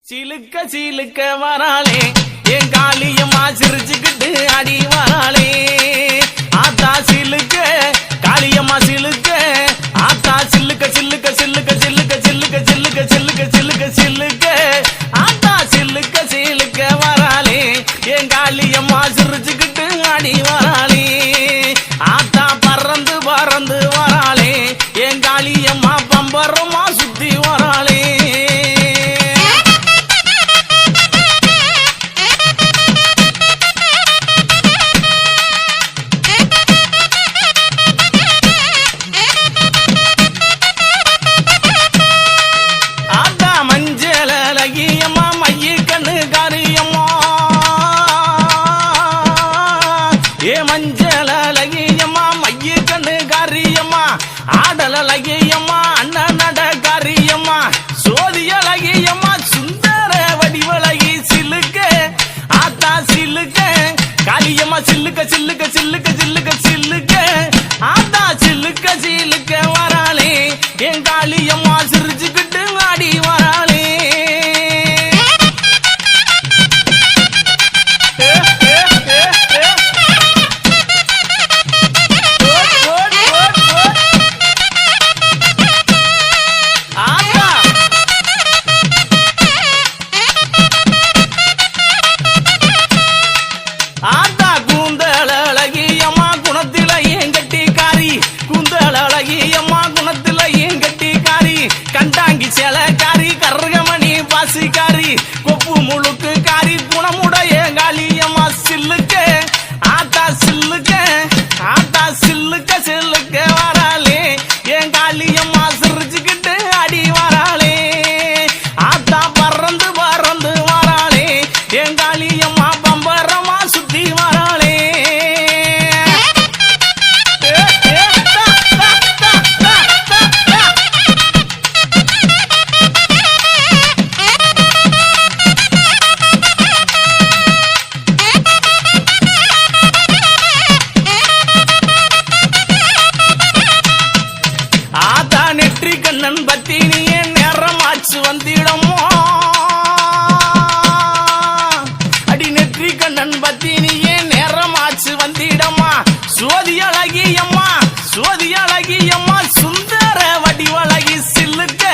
சிலுக்க சிலுக்க வராளே என் காளியம்மா சிரிச்சுக்கிட்டு அடி வராளே ஆத்தா சிலுக்க காளியம்மா சிலுக்க ஆத்தா சில்லுக்க சில்லுக்க சில்லுக்க சில்லுக்க சில்லுக்க சில்லுக்க சில்லுக்க சில்லுக்க சில்லுக்க ஆத்தா சில்லுக்க சிலுக்க வராளே என் காளியம்மா சிரிச்சுக்கிட்டு அடி வராளே ஆத்தா பறந்து பறந்து வராளே என் காளியம்மா பம்பரமா சுத்தி வராளே மஞ்சள் அழகியம்மா மைய கண்ணு காரியம்மா ஆடல் அழகியம்மா அண்ணன் நட காரியம்மா சோதி அழகியம்மா சுந்தர வடிவழகி சிலுக்க ஆத்தா சிலுக்க காளியம்மா சில்லுக்க சில்லுக்க சில்லுக்க சில்லுக்க சில்லுக்க ஆத்தா சில்லுக்க சிலுக்க வராளே என் காளியம்மா சிரிச்சுக்கிட்டு ஆடி வராளே கண்டாங்கி சேலக்காரி கருகமணி பாசிக்காரி கொப்பு முழுக்கு காரி குணமுடைய காளியம்மா சில்லுக்க ஆத்தா சில்லுக்க ஆத்தா சில்லுக்க சில்லுக்க வராளே என் காளியம்மா சிரிச்சுக்கிட்டு அடி வராளே ஆத்தா பறந்து பறந்து வராளே என் காளியம்மா பம்பரமா சுத்தி வராளே நெற்றி கண்ணன் பத்தினியே நேரமாச்சு வந்திடமோ அடி நெற்றி கண்ணன் பத்தினியே நேரமாச்சு வந்திடமா சோதி அழகியம்மா சோதி அழகியம்மா சுந்தர வடிவழகி சில்லுக்க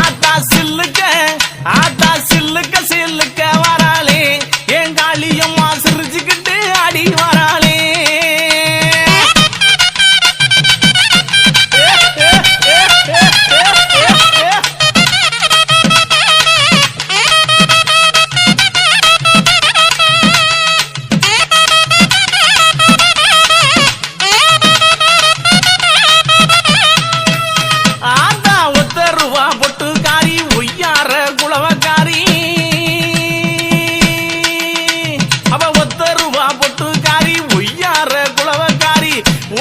ஆத்தா சில்லுக்க ஆத்தா சில்லுக்க சில்லுக்க வராளே என் காளியம்மா சிரிச்சுக்கிட்டு அடி வராளே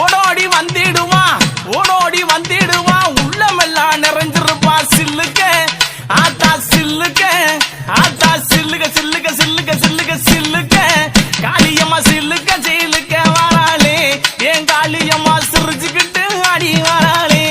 ஓடோடி வந்திடுவா ஓடோடி வந்திடுவா உள்ளமெல்லாம் நிறைஞ்சிருப்பா சில்லுக்க ஆத்தா சில்லுக்க ஆத்தா சில்லுக்க சில்லுக்க சில்லுக்க சில்லுக்க சில்லுக்க காளியம்மா சில்லுக்க சில்லுக்க வராளே என் காளியம்மா சிரிச்சுக்கிட்டு அடி வராளே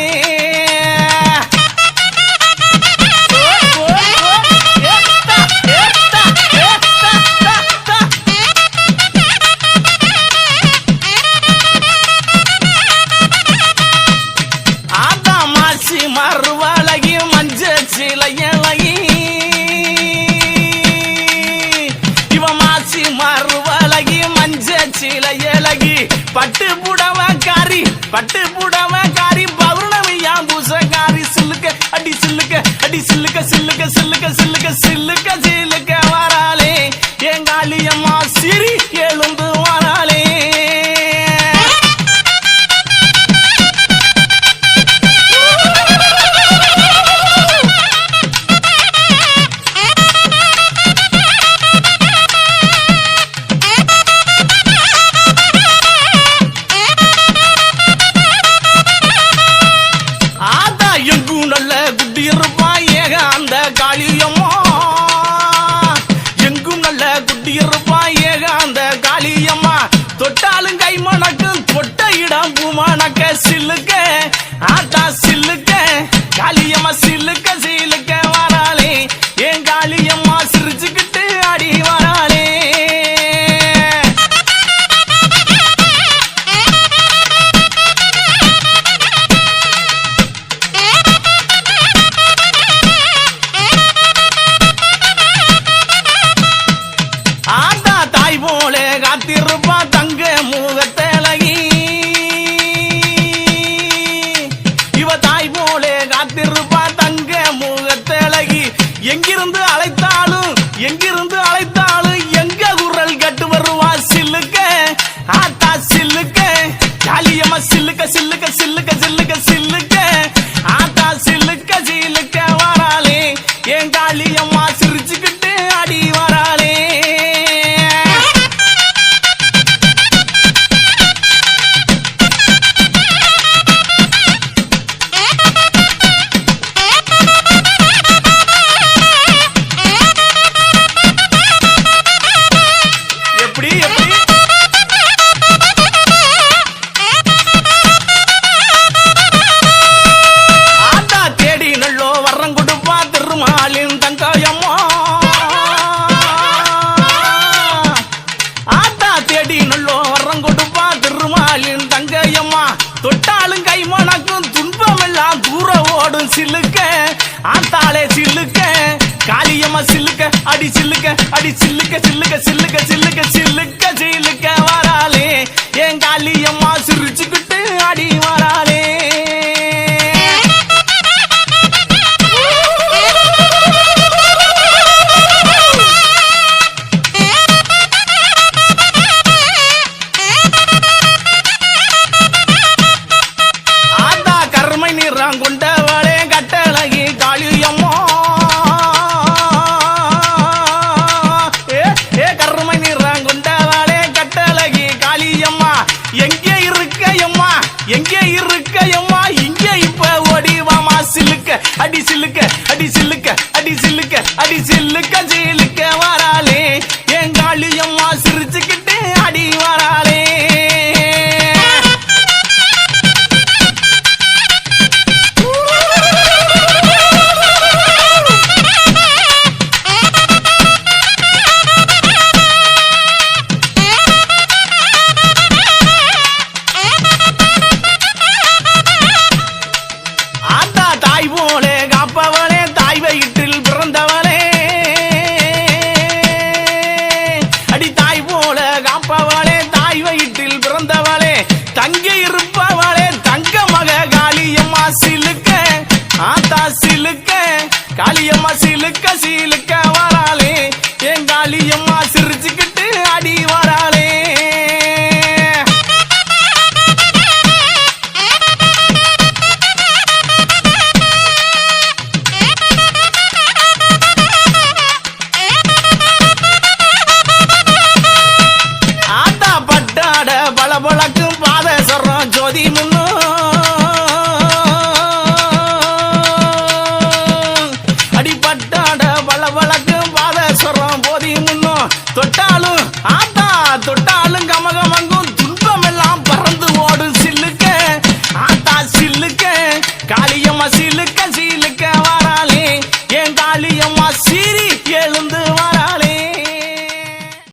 மறுவழகி மஞ்ச சிலையழகி இவ மாசி மறுவழகி மஞ்ச சிலையழகி பட்டு புடவக்காரி பட்டு புடவக்காரி பௌர்ணமியா பூசக்காரி சில்லுக்க அடி சில்லுக்க அடி சில்லுக்க சில்லுக்க சில்லுக்க சில்லுக்க சில்லுக்க சில்லுக்க வராளே என் காளியம்மா சிரி எழுந்து வராளே அந்த காளியம்மா எங்கும் நல்ல குட்டி இருப்பா ஏக அந்த காளியம்மா தொட்டாலும் கை மணக்கும் தொட்ட இடம் பூமணக்க சில்லுக்க ஆத்தா சில்லுக்க காளியம்மா சில்லுக்க சிலுக்க வராளே என் காளியம்மா எங்கிருந்து அழைத்தாலும் எங்க குரல் கட்டு வருவா சில்லுக்க ஆத்தா சில்லுக்க காளியம்மா சில்லுக்க சில்லுக்க சில்லுக்க சில்லுக்க சில்லுக்க ஆத்தா சில்லுக்க சில்லுக்க வராளே என் காளியம்மா சிரிச்சுக்கிட்டு அடி வராளே தொட்டாலும் கை மணக்கும் துன்பம் எல்லாம் தூர ஓடும் சில்லுக்க ஆத்தாளே சில்லுக்க காளியம்மா சில்லுக்க அடி சில்லுக்க அடி சில்லுக்க சில்லுக்க சில்லுக்க சில்லுக்க சில்லுக்க சில்லுக்க வராளே என் காளியம்மா சிரிச்சுக்கிட்டு அடி வராளே கொண்டவளே கட்டழகி காளியம்மா கருமை நிறம் கொண்டவளே கட்டழகி காளியம்மா எங்கே இருக்கையம்மா எங்கே இருக்கையம்மா இங்கே இப்ப ஓடிவாமா சில்லுக்க அடி சில்லுக்க அடி சில்லுக்க அடி சில்லுக்க அடி சில்லுக்க சில்லுக்க வராளே என் காளியம்மா சிரிச்சுக்கிட்டு அடி வராளே தங்கி இருப்பவளே தங்க மக காளியம்மா சிலுக்க ஆத்தா சிலுக்க காளியம்மா சிலுக்க